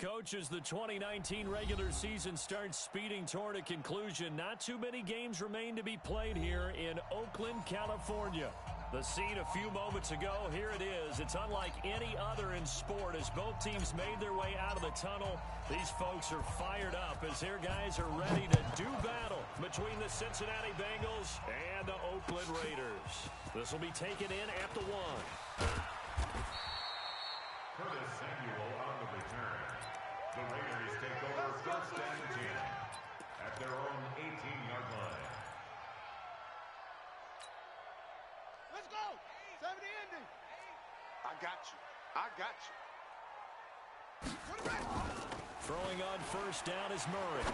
Coach, as the 2019 regular season starts speeding toward a conclusion, not too many games remain to be played here in Oakland, California. The scene a few moments ago, here it is. It's unlike any other in sport as both teams made their way out of the tunnel. These folks are fired up as their guys are ready to do battle between the Cincinnati Bengals and the Oakland Raiders. This will be taken in at the 1. Curtis Samuel on the return. The Raiders take over first and 10 at their own 18-yard line. Let's go! 70 ending. I got you. I got you. Throwing on first down is Murray.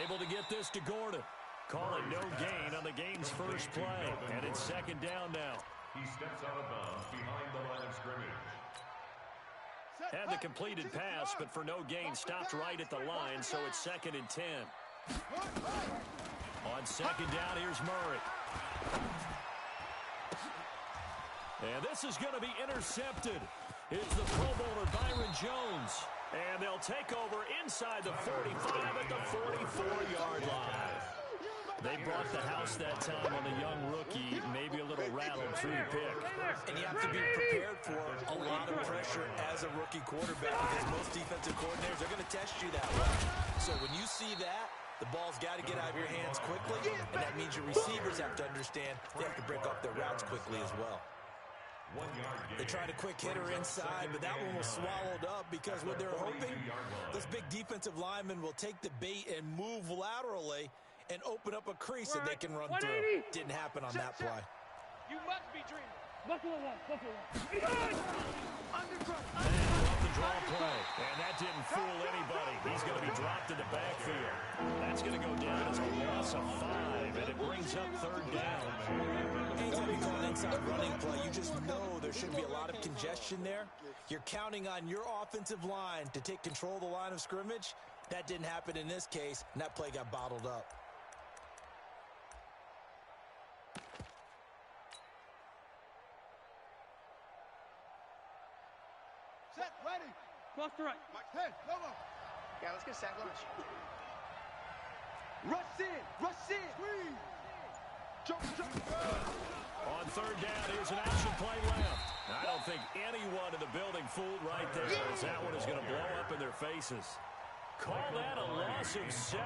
Able to get this to Gordon. Call it no gain on the game's first play. And it's second down now. He steps out of bounds behind the line of scrimmage. Had the completed pass, but for no gain, stopped right at the line, so it's second and 10. On second down, here's Murray. And this is going to be intercepted. It's the Pro Bowler Byron Jones. And they'll take over inside the 45 at the 44-yard line. They brought the house that time on the young rookie, maybe a little rattled through the pick. And you have to be prepared for a lot of pressure as a rookie quarterback because most defensive coordinators are going to test you that way. So when you see that, the ball's got to get out of your hands quickly, and that means your receivers have to understand they have to break up their routes quickly as well. They tried a quick hitter inside, but that one was swallowed up because what they're hoping, this big defensive lineman will take the bait and move laterally and open up a crease that they can run through. Didn't happen on that play. You must be dreaming. Buffalo one. The draw play, and that didn't fool anybody. He's going to be dropped in the backfield. That's going to go down as a loss of 5, and it brings up third down. Anytime you call an inside running play, you just know there should be a lot of congestion there. You're counting on your offensive line to take control of the line of scrimmage. That didn't happen in this case, and that play got bottled up. Set, ready. Cross to right. Hey, come on. Yeah, let's get sack lunch. Rush in. Squeeze. Jump. On third down, here's an action play left. I don't think anyone in the building fooled right there, as that one is going to blow up in their faces. Call that a loss of 7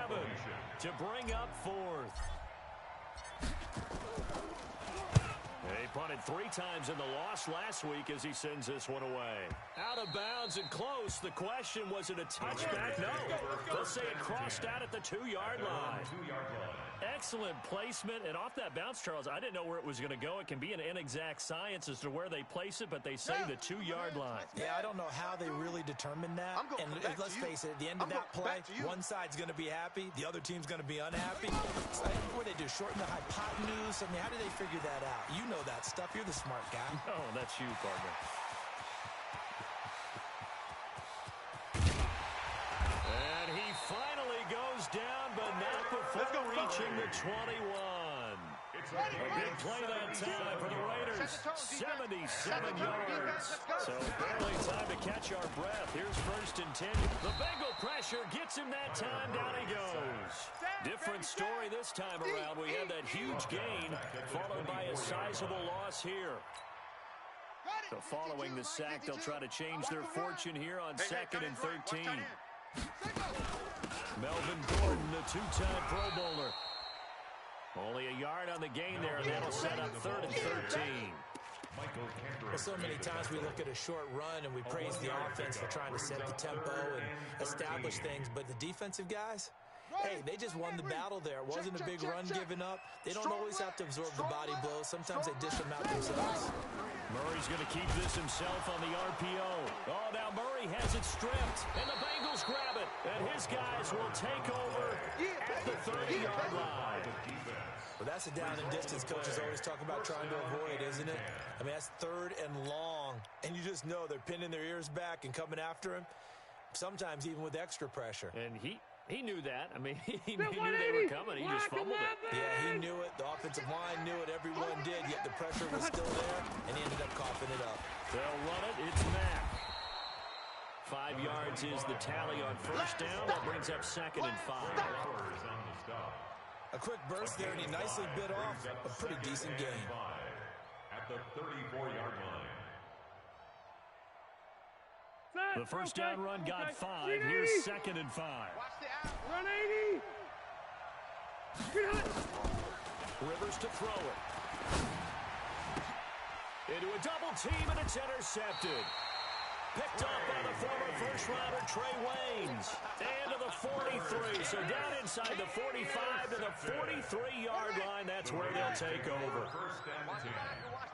to bring up fourth. He punted 3 times in the loss last week as he sends this one away. Out of bounds and close. The question, was it a touchback? No. They'll say it crossed out at the 2-yard line. Excellent placement. And off that bounce, Charles, I didn't know where it was going to go. It can be an inexact science as to where they place it, but they say the 2-yard line. Yeah, I don't know how they really determined that. And let's face it, at the end of that play, one side's going to be happy, the other team's going to be unhappy. It's like, what do they do, shorten the hypotenuse? I mean, how do they figure that out? You know that stuff. You're the smart guy. No, that's you, partner. And he finally goes down, but not before reaching the 21. A big play that time for the Raiders. 77 yards. So barely time to catch our breath. Here's first and 10. The Bengal pressure gets him that time. Down he goes. Different story this time around. We had that huge gain followed by a sizable loss here. So following the sack, they'll try to change their fortune here on second and 13. Melvin Gordon, the 2-time Pro Bowler. Only a yard on the gain there, and that'll set up third and 13. Well, so many times we look at a short run and we praise the offense for trying to set the tempo and establish things, but the defensive guys, hey, they just won the battle there. It wasn't a big run given up. They don't always have to absorb the body blows. Sometimes they dish them out themselves. Murray's going to keep this himself on the RPO. Oh, now Murray has it stripped, and the Bengals grab it. And his guys will take over at the 30-yard line. Well, that's a down and distance coaches always talk about trying to avoid, isn't it? I mean, that's third and long, and you just know they're pinning their ears back and coming after him, sometimes even with extra pressure. And he knew that. I mean, he knew they were coming. He just fumbled it. Yeah, he knew it. The offensive line knew it. Everyone did, yet the pressure was still there, and he ended up coughing it up. They'll run it. It's Mack. 5 yards is the tally on first down. That brings up 2nd and 5. A quick burst there, and he nicely bit off a pretty decent gain. At the 34-yard line. The first down run got 5. Here's 2nd and 5. Watch the out. Run 80. Rivers to throw it. Into a double team, and it's intercepted. Picked up by the former first-rounder Trey Waynes. And to the 43. So down inside the 45 to the 43-yard line. That's where they'll take over. First and 10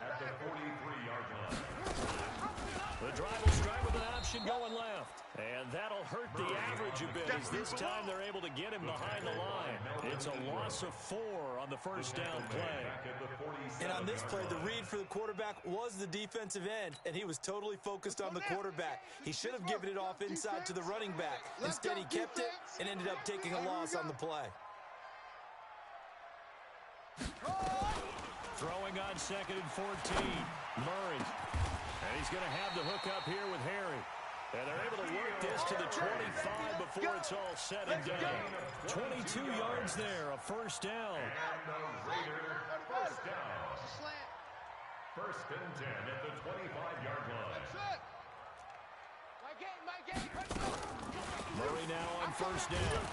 at the 43-yard line. The drive will start with an option going left. And that'll hurt the average a bit as this time they're able to get him behind the line. It's a loss of 4 on the first down play. And on this play, the read for the quarterback was the defensive end, and he was totally focused on the quarterback. He should have given it off inside to the running back. Instead, he kept it and ended up taking a loss on the play. Throwing on 2nd and 14. Murray. And he's going to have the hook up here with Harry. And they're able to work this to the 25 before it's all said and done. 22 yards there, a first down. And the Raider first down. Slant. First and 10 at the 25-yard line. My game. Murray now on first down.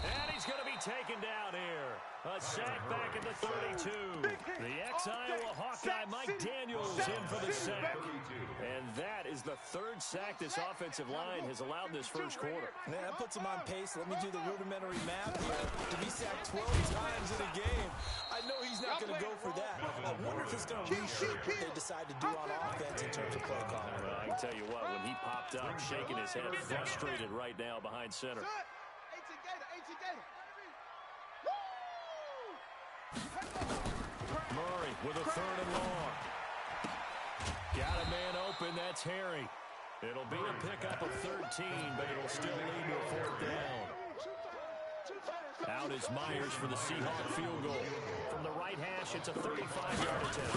And he's going to be taken down here. A sack back at the 32. The ex-Iowa Hawkeye Mike Daniels in for the sack. And that is the 3rd sack this offensive line has allowed this first quarter. Man, that puts him on pace. Let me do the rudimentary math here. To be sacked 12 times in a game, I know he's not going to go for that. I wonder if it's going to reshape what they decide to do on offense in terms of play calling. Well, I can tell you what, when he popped up, shaking his head, frustrated right now behind center. Murray with a 3rd and long. Got a man open, that's Harry. It'll be a pickup of 13, but it'll still lead to a 4th down. Out is Myers for the Seahawk field goal. From the right hash, it's a 35-yard attempt.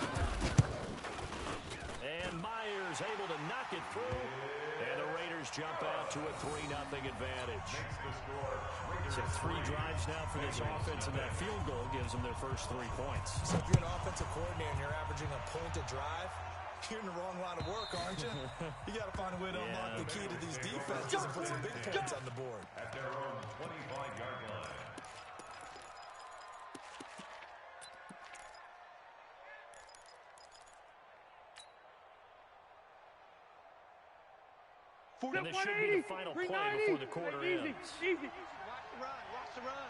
And Myers able to knock it through. And the Raiders jump out to a 3-0 advantage. So 3 drives now for this offense, and that field goal gives them their first 3 points. So if you're an offensive coordinator and you're averaging a point a drive, you're in the wrong line of work, aren't you? You got to find a way to unlock the key to these defenses and put some big points on the board. At their own 25-yard line. And this should be the final play before the quarter ends. Easy. Watch the run.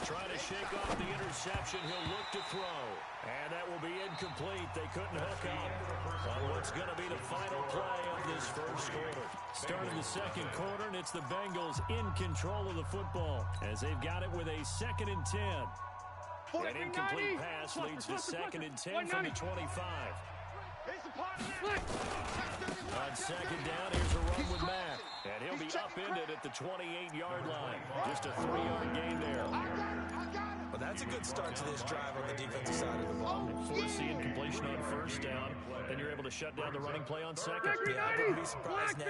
Trying to shake off the interception. He'll look to throw. And that will be incomplete. They couldn't hook up on what's going to be the final play of this first quarter. Start of the second quarter, and it's the Bengals in control of the football as they've got it with a 2nd and 10. An incomplete pass leads to 2nd and 10 from the 25. On 2nd down, here's a run with Mack. And he'll be upended at the 28-yard line. Just a 3-yard gain there. Well, that's a good start to this drive on the defensive side of the ball. Force the incompletion on first down. Then you're able to shut down the running play on 2nd. Yeah, I wouldn't be surprised now. A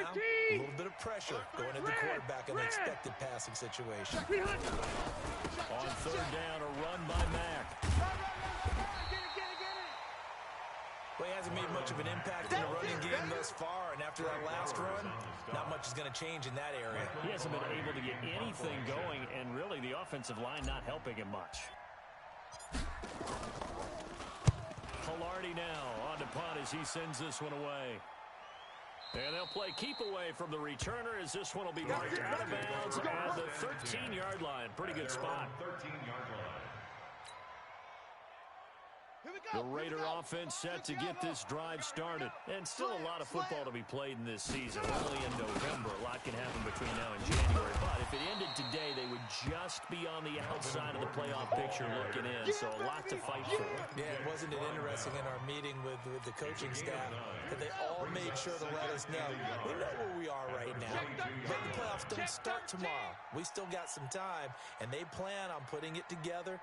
little bit of pressure going at the quarterback in the expected passing situation. On 3rd down, a run by Mack. Well, he hasn't made much of an impact in the running game thus far, and after that last run, not much is going to change in that area. He hasn't been able to get anything going, and really the offensive line not helping him much. Hilardi now on to punt as he sends this one away. And they'll play keep away from the returner as this one will be marked out of bounds at the 13-yard line. Pretty good spot. 13-yard line. The Raider offense set to get this drive started. And still a lot of football to be played in this season. Early in November, a lot can happen between now and January. But if it ended today, they would just be on the outside of the playoff picture looking in. So a lot to fight for. Yeah, wasn't it interesting in our meeting with the coaching staff that they all made sure to let us know, we know where we are right now, but the playoffs don't start tomorrow. We still got some time, and they plan on putting it together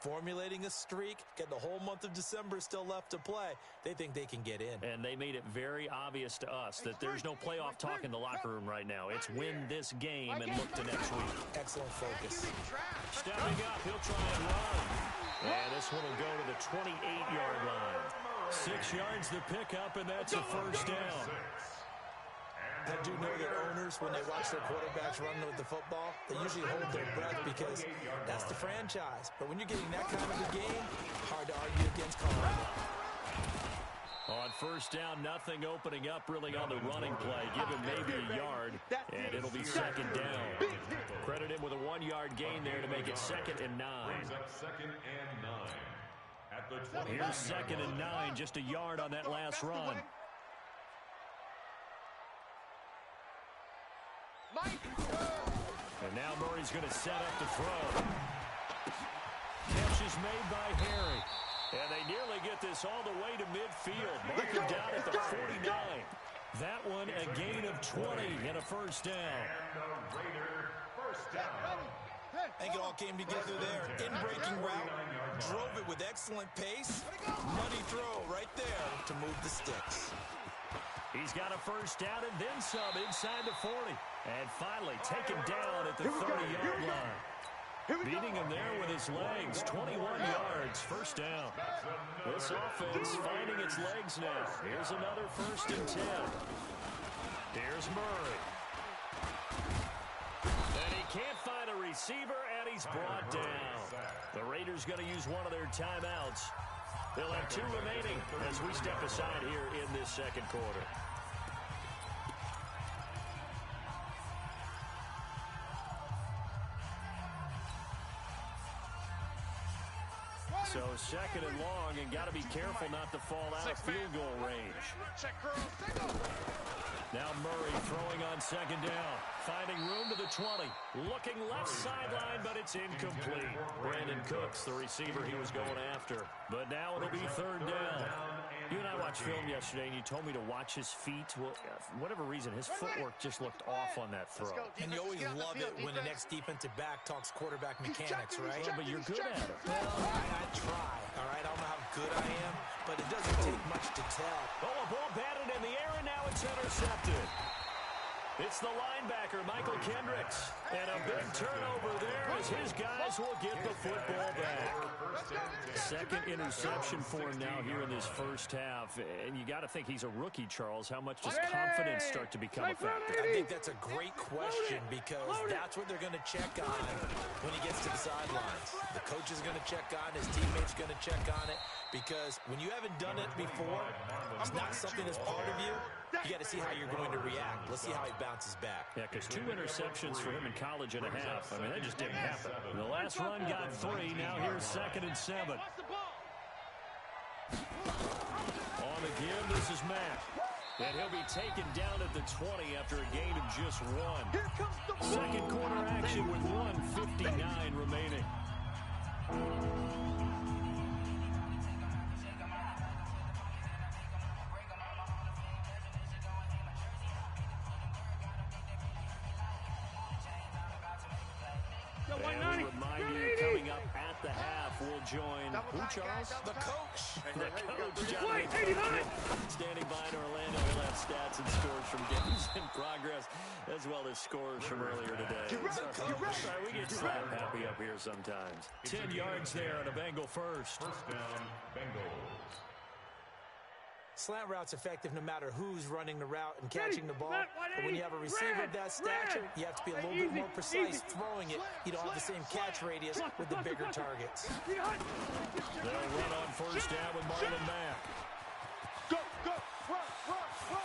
formulating a streak, get the whole month of December still left to play. They think they can get in. And they made it very obvious to us that there's no playoff talk in the locker room right now. It's win this game and look to next week. Excellent focus. Stepping up, he'll try and run. And this one will go to the 28-yard line. 6 yards the pickup, and that's a first down. I do know that owners, when they watch their quarterbacks run with the football, they usually hold their breath because that's the franchise. But when you're getting that kind of a game, hard to argue against calling it. On first down, nothing opening up really on the running play. Give him maybe a yard, and it'll be second down. Credit him with a 1-yard gain there to make it 2nd and 9. Second and 9. At the 20. Here's 2nd and 9, just a yard on that last run. And now Murray's going to set up to throw. Catch is made by Harry. And they nearly get this all the way to midfield. Mark him down at the 49. That one a gain of 20 and a first down. And the Raider first down. I think it all came together there. In-breaking route, drove it with excellent pace. Money throw right there to move the sticks. He's got a first down and then some inside the 40. And finally taken down at the 30-yard line. Beating him there with his legs. 21 yards, first down. This offense finding its legs now. Here's another 1st and 10. Here's Murray. And he can't find a receiver, and he's brought down. The Raiders going to use one of their timeouts. They'll have 2 remaining as we step aside here in this second quarter. So 2nd and long, and got to be careful not to fall out of field goal range. Now Murray throwing on 2nd down. Finding room to the 20. Looking left sideline, but it's incomplete. Brandon Cooks, the receiver he was going after. But now it'll be 3rd down. You and I watched film yesterday, and you told me to watch his feet. Well, for whatever reason, his footwork just looked off on that throw. And you always love it when the next defensive back talks quarterback mechanics, right? Yeah, but you're good at it. Well, I try, all right? I don't know how good I am, but it doesn't take much to tell. Oh, a ball batted in the air, and now it's intercepted. It's the linebacker, Michael Kendricks. And a big turnover there as his guys will get the football back. 2nd interception for him now here in this first half. And you got to think he's a rookie, Charles. How much does confidence start to become a factor? I think that's a great question because that's what they're going to check on when he gets to the sidelines. The coach is going to check on, his teammates going to check on it, because when you haven't done it before, it's not something that's part of you. You got to see how you're going to react. Let's see how he bounces back. Yeah, because 2 interceptions for him in college and a half. I mean, that just didn't happen. The last run got 3. Now here's 2nd and 7. On the give, this is Matt. And he'll be taken down at the 20 after a gain of just 1. Second quarter action with 1:59 remaining. And we remind you, coming up at the half, we'll join who, Charles? The coach. The coach, John. Standing by in Orlando. He'll have stats and scores from games in progress, as well as scores from earlier today. Sorry, we get slap happy up here sometimes. 10 yards there on a Bengal first. First down, Bengals. Slant route's effective no matter who's running the route and catching the ball. But when you have a receiver of that stature, you have to be a little bit more precise throwing it. You don't have the same catch radius with the bigger targets. They'll run on first down with Marlon Mack. Go, go, run, run, run.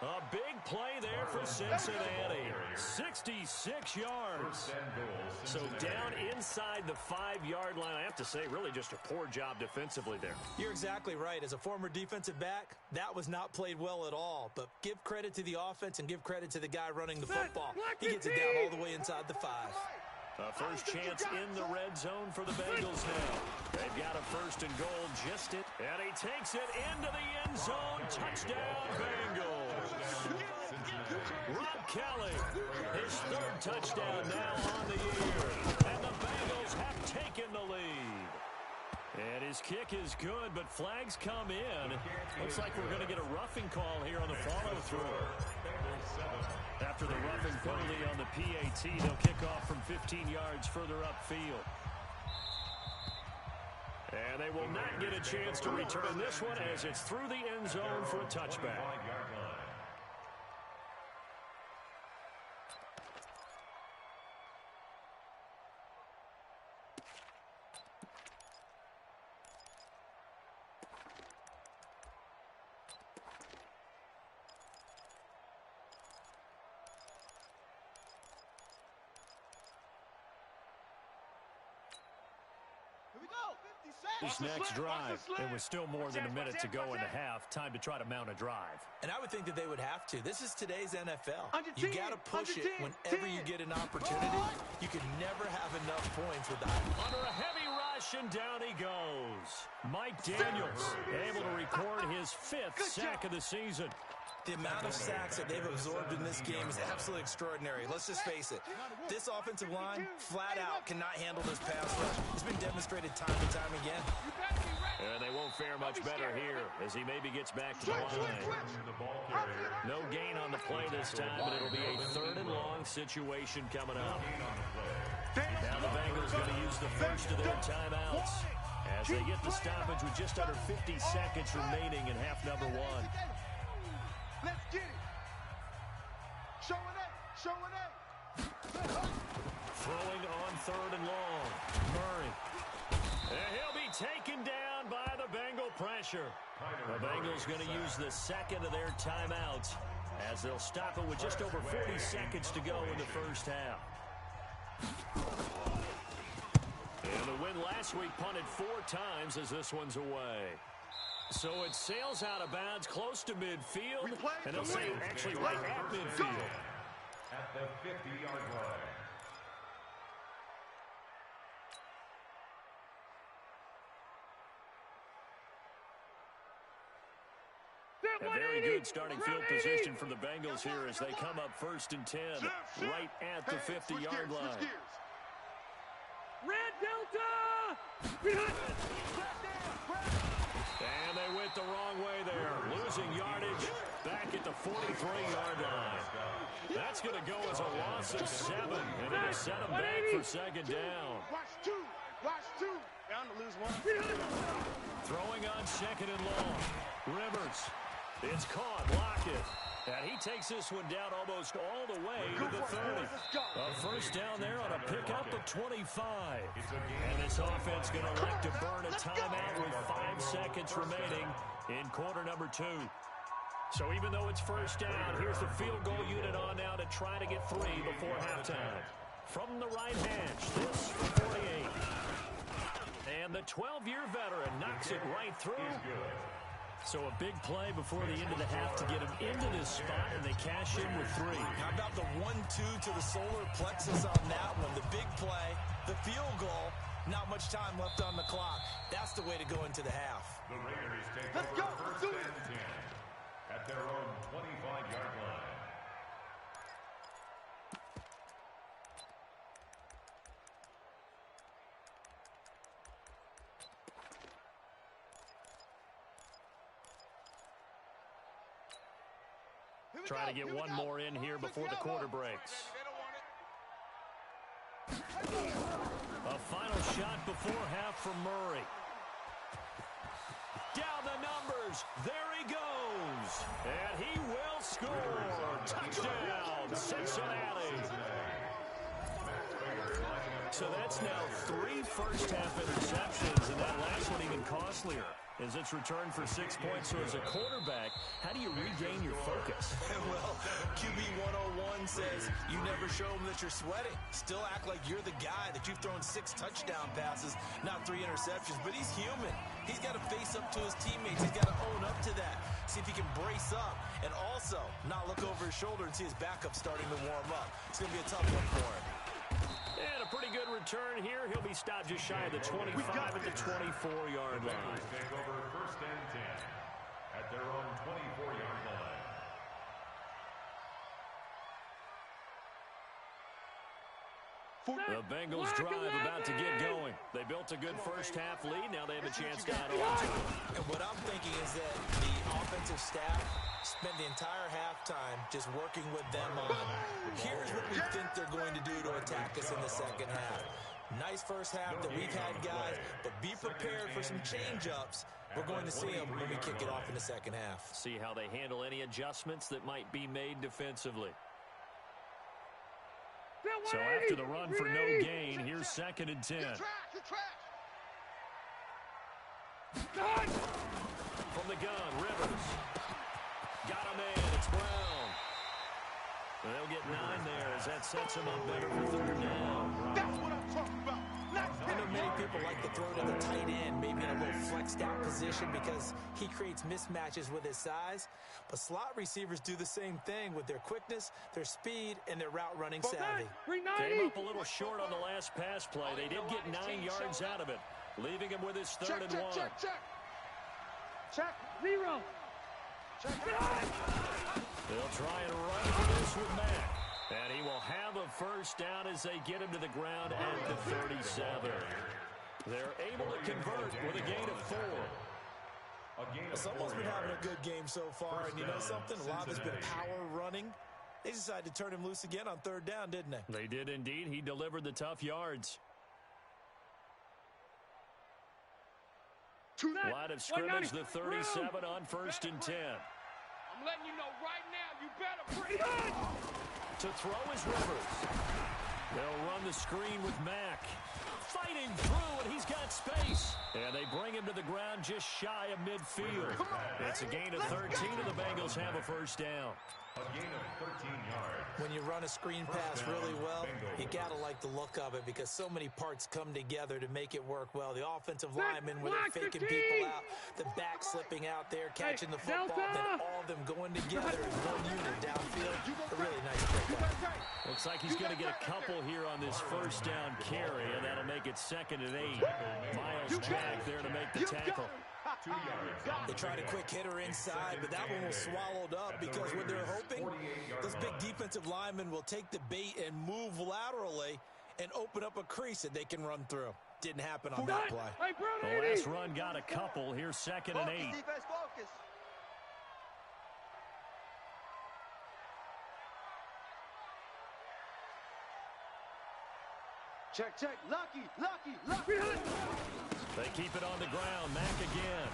A big play there for Cincinnati. 66 yards. So down inside the 5-yard line. I have to say, really just a poor job defensively there. You're exactly right. As a former defensive back, that was not played well at all. But give credit to the offense and give credit to the guy running the football. He gets it down all the way inside the 5. A first chance in the red zone for the Bengals now. They've got a 1st and goal, just it. And he takes it into the end zone. Touchdown, Bengals. Rob Kelly. His third touchdown now on the year. And the Bengals have taken the lead. And his kick is good, but flags come in. Looks like we're going to get a roughing call here on the follow-through. After the roughing penalty on the PAT, they'll kick off from 15 yards further upfield. And they will not get a chance to return this one as it's through the end zone for a touchback. This next drive, it was still more than a minute to go in the half. Time to try to mount a drive. And I would think that they would have to. This is today's NFL. You got to push it whenever you get an opportunity. You can never have enough points with that. Under a heavy rush, and down he goes. Mike Daniels able to record his 5th sack of the season. The amount of sacks that they've absorbed in this game is absolutely extraordinary. Let's just face it. This offensive line, flat out, cannot handle this pass rush. It's been demonstrated time and time again. And they won't fare much better here as he maybe gets back to the line. No gain on the play this time, but it'll be a 3rd and long situation coming up. Now the Bengals going to use the first of their timeouts as they get the stoppage with just under 50 seconds remaining in half number 1. Let's get it. Showing up. Throwing on 3rd and long. Murray. And he'll be taken down by the Bengal pressure. The Bengals going to use the second of their timeouts as they'll stop it with just over 40 seconds to go in the first half. And the win last week punted 4 times as this one's away. So it sails out of bounds close to midfield, and they'll say actually right at midfield. At the 50-yard line. A very good starting field position for the Bengals here as they come up 1st and 10, right at the 50-yard line. Red Delta! And they went the wrong way there, losing yardage back at the 43-yard line. That's going to go as a loss of 7, and it'll set them back for 2nd down. Watch 2. Bound to lose 1. Throwing on 2nd and long. Rivers. It's caught. Lockett. And he takes this one down almost all the way to the 30. A first down there on a pickup of 25. And this offense going to elect to burn a timeout with 5 seconds remaining in quarter number 2. So even though it's first down, here's the field goal unit on now to try to get 3 before halftime. From the right hash, this for 48. And the 12-year veteran knocks it right through. So a big play before the end of the half to get him into this spot, and they cash in with 3. How about the 1-2 to the solar plexus on that one? The big play, the field goal, not much time left on the clock. That's the way to go into the half. The Raiders take over 1st and 10 at their own 25-yard line. Trying to get one more in here before the quarter breaks. A final shot before half from Murray. Down the numbers. There he goes. And he will score. Touchdown, Cincinnati. So that's now 3 first-half interceptions, and that last one even costlier as it's returned for 6 points. So as a quarterback, how do you regain your focus? Well, QB 101 says you never show them that you're sweating. Still act like you're the guy, that you've thrown 6 touchdown passes, not 3 interceptions. But he's human. He's got to face up to his teammates. He's got to own up to that. See if he can brace up and also not look over his shoulder and see his backup starting to warm up. It's going to be a tough one for him. And a pretty good return here. He'll be stopped just shy of the 25 at the 24-yard line. Take over 1st and 10 at their own 24-yard line. The Bengals drive about to get going. They built a good first-half lead. Now they have a chance to add on to it. And what I'm thinking is that the offensive staff spent the entire halftime just working with them on, here's what we think they're going to do to attack us in the second half. Nice first half that we've had, guys, but be prepared for some change-ups. We're going to see them when we kick it off in the second half. See how they handle any adjustments that might be made defensively. So after the run for no gain, here's 2nd and 10. From the gun, Rivers. Got a man, it's Brown. They'll get 9 there as that sets him up better for 3rd down. That's what I'm talking about. I know many people like to throw to the tight end, maybe in a little flexed out position because he creates mismatches with his size. But slot receivers do the same thing with their quickness, their speed, and their route running savvy. Came up a little short on the last pass play. They did get 9 yards out of it, leaving him with his 3rd and 1. Check. 0. They'll try and run for this with Mack. And he will have a first down as they get him to the ground at the 37. They're able to convert with a gain of 4. Someone's been having a good game so far, and you know something? A lot of it's been power running. They decided to turn him loose again on 3rd down, didn't they? They did indeed. He delivered the tough yards. Line of scrimmage, the 37 on 1st and 10. I'm letting you know right now, you better bring it. To throw is Rivers. They'll run the screen with Mack. Fighting through, and he's got space. And they bring him to the ground just shy of midfield. It's a gain of 13, and the Bengals have a first down. A gain of 13 yards. When you run a screen pass really well, you got to like the look of it because so many parts come together to make it work well. The offensive linemen, where they're faking people out, the back slipping out there, catching the football, then all of them going together as one unit downfield. A really nice pickup. Looks like he's going to get a couple here on this first down carry, and that'll make it 2nd and 8. Miles Jack there to make the tackle. 2 yards. They tried a quick hitter inside, but that one was swallowed up because what they're hoping, those big defensive linemen will take the bait and move laterally and open up a crease that they can run through. Didn't happen on that play. The last run got a couple. Here's 2nd and 8. Defense, focus. Check. Lucky. They keep it on the ground. Mack again.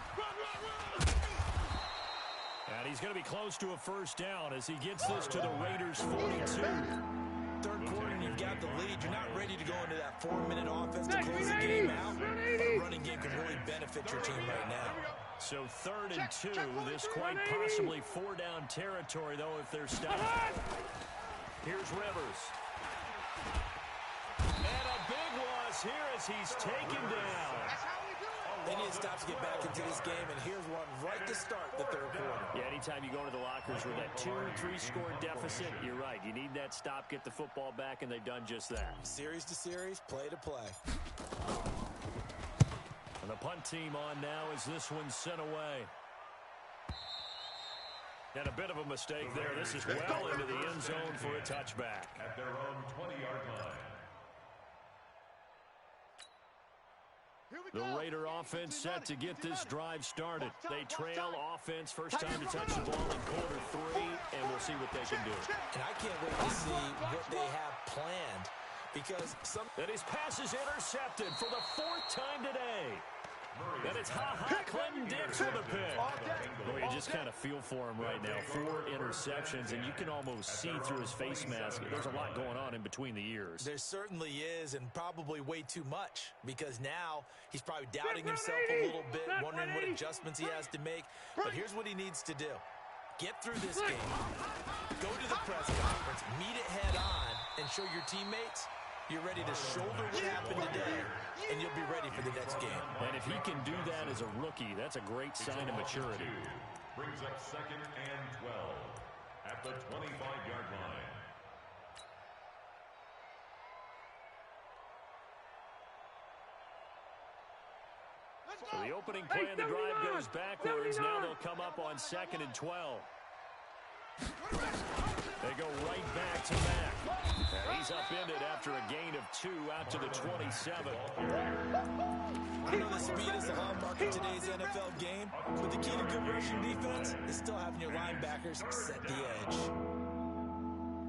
And he's going to be close to a first down as he gets this to the Raiders' 42. 3rd quarter, and you've got the lead. You're not ready to go into that 4-minute offense to close the game out. But a running game can really benefit your team right now. So 3rd and 2. This quite possibly 4-down territory, though, if they're stopped. Here's Rivers. And a big loss here as he's taken down. They need to stop to get back into this game, and here's one right to start the 3rd quarter. Yeah, anytime you go into the lockers with that 2- or 3-score deficit, you're right. You need that stop, get the football back, and they've done just that. Series to series, play to play. And the punt team on now as this one's sent away. And a bit of a mistake there. This is well into the end zone for a touchback. At their own 20-yard line. The Raider offense set to get this drive started. They trail offense, first time to touch the ball in quarter 3, and we'll see what they can do. And I can't wait to see what they have planned because And his pass is intercepted for the 4th time today. And it's Clinton Dix with a pick. Well, you just kind of feel for him right now. 4 interceptions, and you can almost see through his face mask. There's a lot going on in between the ears. There certainly is, and probably way too much, because now he's probably doubting himself a little bit, wondering what adjustments he has to make. But here's what he needs to do. Get through this game, go to the press conference, meet it head on, and show your teammates you're ready to shoulder what happened today, and you'll be ready for the next game. And if he can do that as a rookie, that's a great sign of maturity. Brings up 2nd and 12 at the 25-yard line. So the opening play of the drive goes backwards. Now they'll come up on 2nd and 12. They go right back to Mack. And he's upended after a gain of 2 out to the 27. I know the speed is the hallmark of today's NFL game, but the key to good rushing defense is still having your linebackers set the edge.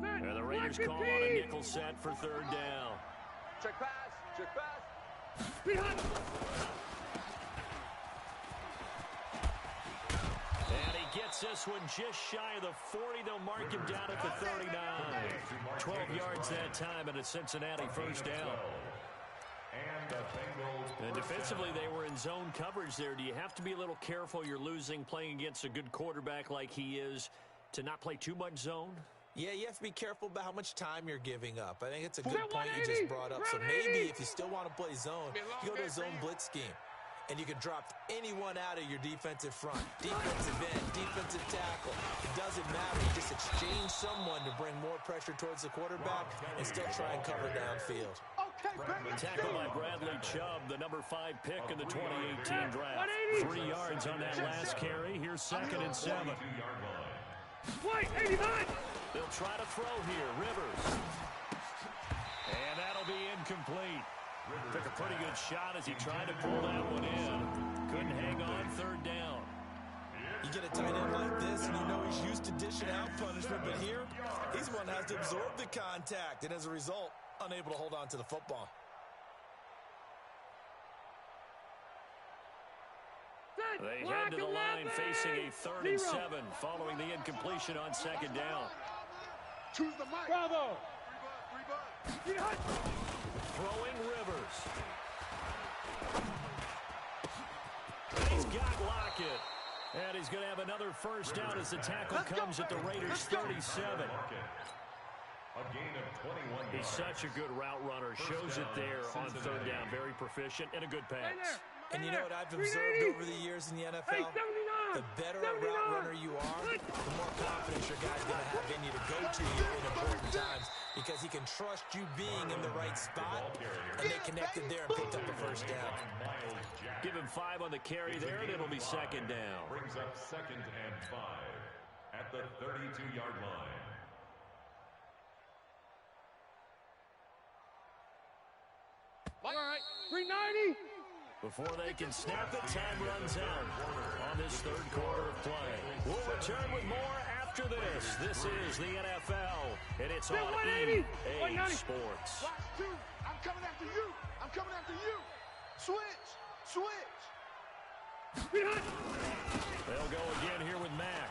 And the Raiders call on a nickel set for 3rd down. Check pass. Check pass. Behind. And he gets this one just shy of the 40. They'll mark him down at the 39. 12 yards that time and a Cincinnati 1st down. And defensively, they were in zone coverage there. Do you have to be a little careful? You're losing playing against a good quarterback like he is to not play too much zone? Yeah, you have to be careful about how much time you're giving up. I think it's a good point you just brought up. So maybe if you still want to play zone, you go to a zone blitz scheme. And you can drop anyone out of your defensive front. Defensive end, defensive tackle. It doesn't matter. You just exchange someone to bring more pressure towards the quarterback and still try and cover downfield. Tackled by Bradley Chubb, the number 5 pick in the 2018 draft. 3 yards on that last carry. Here's 2nd and 7. White, 89. They'll try to throw here. Rivers. And that'll be incomplete. Took a pretty good shot as he tried to pull that one in. Couldn't hang on 3rd down. You get a tight end like this, and you know he's used to dishing out punishment, but here, he's one that has to absorb the contact, and as a result, unable to hold on to the football. They head to the line facing a 3rd and 7 following the incompletion on 2nd down. Choose the mic. Bravo. Throwing Rivers. And he's got Lockett. And he's going to have another 1st down as the tackle comes at the Raiders' 37. A gain of 21 He's such a good route runner. Shows it there on 3rd down. Very proficient and a good pass. And you know what I've observed over the years in the NFL? The better a route runner you are, the more confidence your guy's going to have in you to go to you in important times because he can trust you being in the right spot, and they connected there and picked up the 1st down. Give him 5 on the carry there, and it'll be 2nd down. Brings up 2nd and 5 at the 32-yard line. All right, 390. Before they can snap it, time runs out on this 3rd quarter of play. We'll return with more after this. This is the NFL, and it's on EA Sports. Watch 2. I'm coming after you. I'm coming after you. Switch. Switch. They'll go again here with Mack.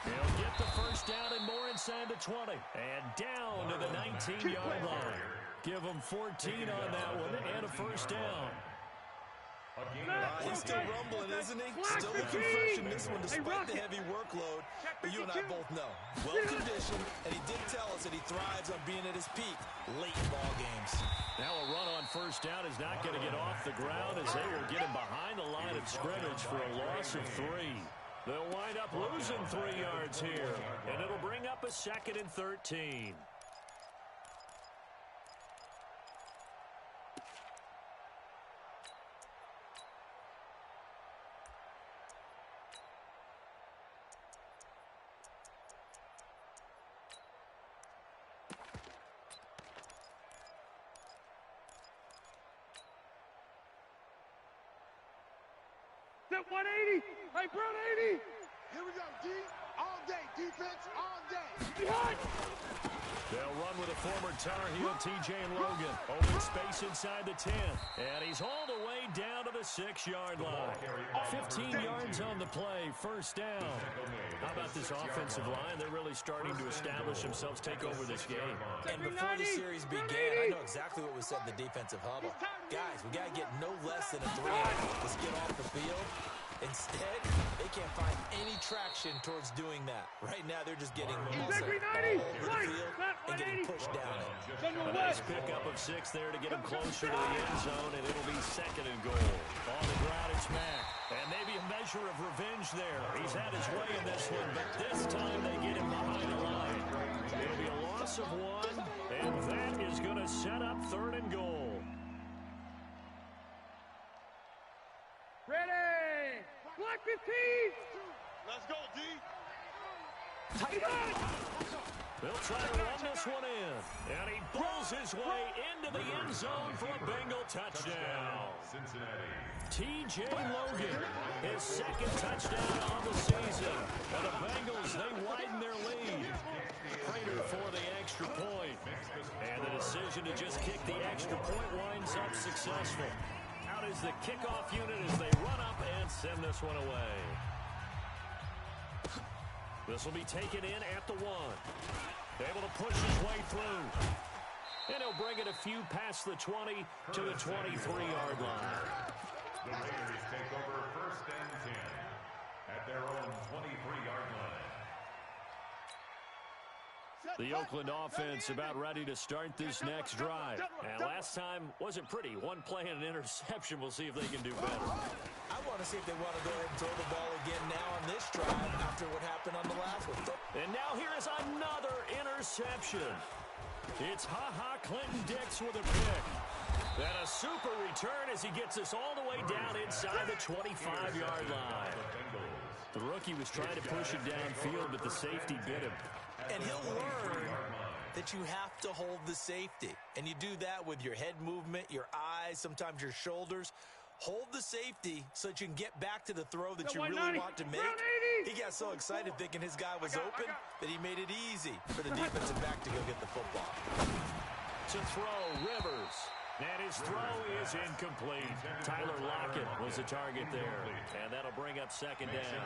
He'll get the 1st down and more inside the 20. And down to the 19-yard line. Give him 14 on that one and a 1st down. He's still rumbling, isn't he? Still looking fresh in this one despite the heavy workload. But you and I both know. Well-conditioned, and he did tell us that he thrives on being at his peak late in ball games. Now a run on 1st down is not going to get off the ground as they will get him behind the line of scrimmage for a loss of 3. They'll wind up losing 3 yards here, and it'll bring up a 2nd and 13. Set 180. Hey, Brown 80. Here we go, D. All day. Defense all day. Behind. They'll run with a former Tar Heel, T.J. Logan. Open space inside the 10. And he's hauled away down to the 6-yard line. 15 yards on the play. 1st down. How about this offensive line? They're really starting to establish themselves, take over this game. And before the series began, I know exactly what was said in the defensive huddle. Guys, we got to get no less than a 3. Let's get off the field. Instead, they can't find any traction towards doing that. Right now, they're just getting muscle all over the field and getting pushed down it. A nice pickup of 6 there to get him closer to the end zone, and it'll be 2nd and goal. On the ground, it's Mack. And maybe a measure of revenge there. He's had his way in this one, but this time they get him behind the line. It'll be a loss of 1, and that is going to set up 3rd and goal. Ready. Black 15. Let's go, D. They'll try to run this one in. And he pulls his way into the end zone for a Bengal touchdown. Cincinnati. T.J. Logan, his second touchdown on the season. And the Bengals, they widen their lead. Prater for the extra point. And the decision to just kick the extra point winds up successful. Out is the kickoff unit as they run up and send this one away. This will be taken in at the 1. Able to push his way through. And he'll bring it a few past the 20 to the 23-yard line. The Raiders take over 1st and 10 at their own 23-yard line. The Oakland offense about ready to start this next drive. And last time wasn't pretty. One play and an interception. We'll see if they can do better. I want to see if they want to go ahead and throw the ball again now on this drive after what happened on the last one. And now here is another interception. It's Ha-Ha Clinton-Dix with a pick. And a super return as he gets us all the way down inside the 25-yard line. The rookie was trying to push it downfield, but the safety bit him. And he'll learn that you have to hold the safety. And you do that with your head movement, your eyes, sometimes your shoulders. Hold the safety so that you can get back to the throw that you really want to make. He got so excited thinking his guy was open that he made it easy for the defensive back to go get the football. To throw, Rivers. And his throw is incomplete. Tyler Lockett was the target there. And that'll bring up 2nd down.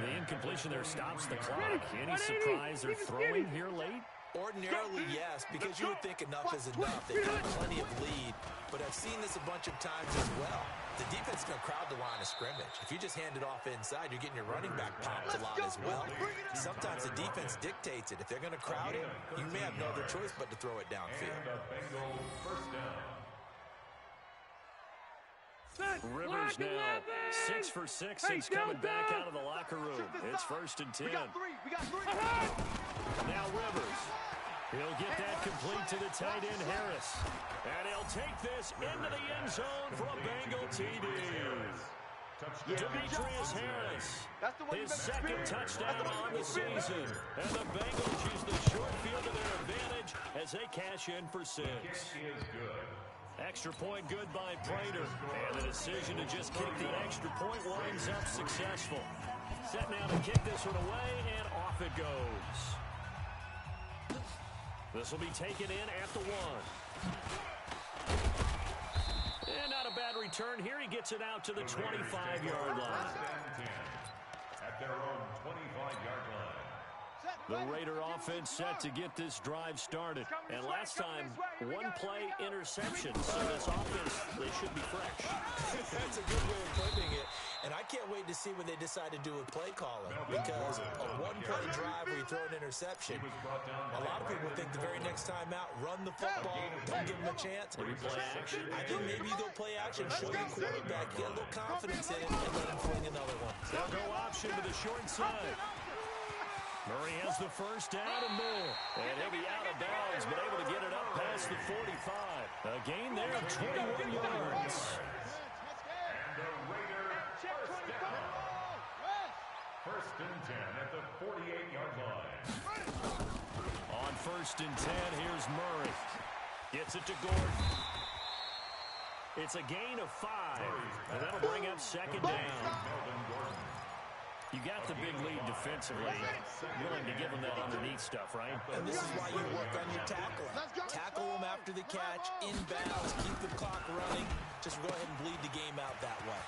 The incompletion there stops the clock. Any surprise they're throwing here late? Ordinarily, yes, because you would think enough is enough. They've got plenty of lead, but I've seen this a bunch of times as well. The defense is going to crowd the line of scrimmage. If you just hand it off inside, you're getting your running back popped a lot as well. Sometimes the defense dictates it. If they're going to crowd it, you may have no other choice but to throw it downfield. And a Bengal 1st down. Rivers now 6 for 6 since coming back out of the locker room. It's 1st and 10. We got three. Now Rivers. He'll get that complete to the tight end Harris. And he'll take this into the end zone for a Bengal TD. Demetrius Harris, his 2nd touchdown on the season. And the Bengals use the short field to their advantage as they cash in for 6. Extra point good by Prater. And the decision to just kick the extra point winds up successful. Set now to kick this one away, and off it goes. This will be taken in at the 1. And not a bad return here. He gets it out to the 25-yard line. At their own 25-yard line. The Raider offense set to get this drive started. And last time, 1-play interception. So this offense, they should be fresh. That's a good way of putting it. And I can't wait to see what they decide to do with play calling. Because a 1-play drive where you throw an interception, a lot of people think the very next time out, run the football, don't give them a chance. Maybe play action. I think maybe you go play action, show your quarterback, get a little confidence in it, and let him fling another one. They'll go option to the short side. Murray has the first down and more. And he'll be out of bounds, but able to get it up past the 45. A gain there of 21 yards. And the Raider 1st down. 1st and 10 at the 48-yard line. On 1st and 10, here's Murray. Gets it to Gordon. It's a gain of 5. And that'll bring up 2nd down. You got the big lead defensively. Willing to give them that underneath stuff, right? And this is why you work on your tackling. Tackle them after the catch, inbounds, keep the clock running. Just go ahead and bleed the game out that way.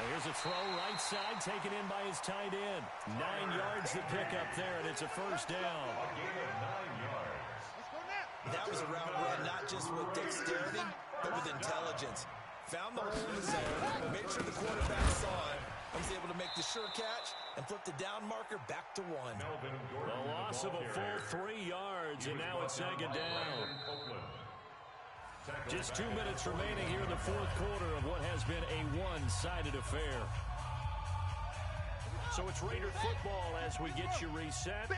Here's a throw right side, taken in by his tight end. 9 yards to pick up there, and it's a 1st down. A gain of 9 yards. That was a route run not just with dexterity, but with intelligence. Found the hole in the zone, made sure the quarterback saw it. I was able to make the sure catch and flip the down marker back to 1. The loss of a full 3 yards, and now it's 2nd down. Just 2 minutes remaining here in the 4th quarter of what has been a one-sided affair. So it's Raider football as we get you reset.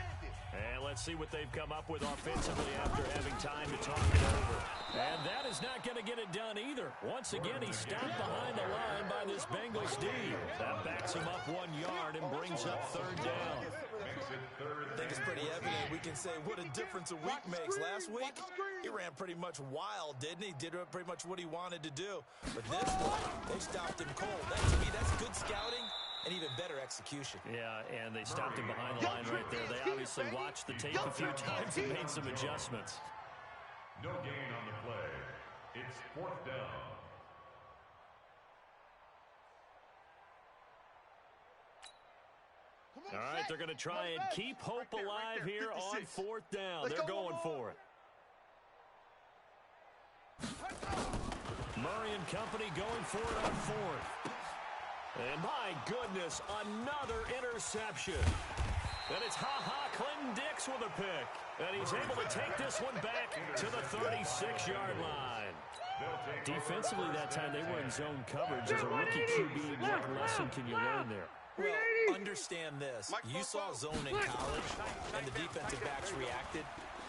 And let's see what they've come up with offensively after having time to talk it over. And that is not going to get it done either. Once again, he's stopped behind the line by this Bengals D. That backs him up 1 yard and brings up 3rd down. makes it third. I think it's pretty evident. We can say what a difference a week makes. Last week, he ran pretty much wild, didn't he? Did pretty much what he wanted to do. But this one, they stopped him cold. That, to me, that's good scouting and even better execution. Yeah, and they stopped him behind the line right there. They obviously watched the tape a few times and made some adjustments. No gain on the play. It's fourth down. All right, they're going to try and keep hope alive here on fourth down. They're going for it. Murray and company going for it on fourth. And my goodness, another interception. And it's Clinton Dix with a pick. And he's able to take this one back to the 36-yard line. Defensively that time, they were in zone coverage. As a rookie QB, what lesson can you learn there? Well, understand this. You saw zone in college, and the defensive backs reacted,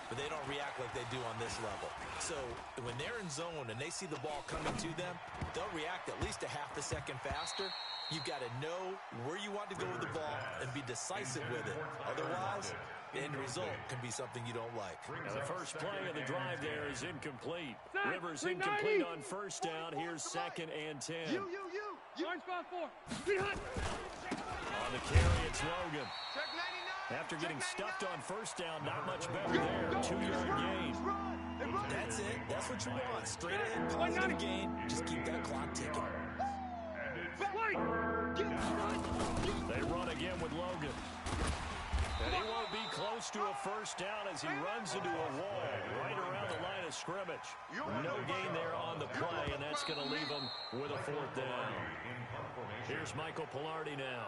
but they don't react like they do on this level. So when they're in zone and they see the ball coming to them, they'll react at least a half a second faster. You've got to know where you want to go with the ball and be decisive with it. Otherwise, the end result can be something you don't like. Now the first play of the drive there is incomplete. Rivers incomplete on first down. Here's 2nd and 10. Orange spot 4. On the carry, it's Logan. After getting stuffed on first down, not much better there. 2-yard gain. That's it. That's what you want. Straight ahead, positive gain. Just keep that clock ticking. They run again with Logan. And he won't be close to a first down as he runs into a wall right around the line of scrimmage. No gain there on the play, and that's going to leave him with a fourth down. Here's Michael Palardy now.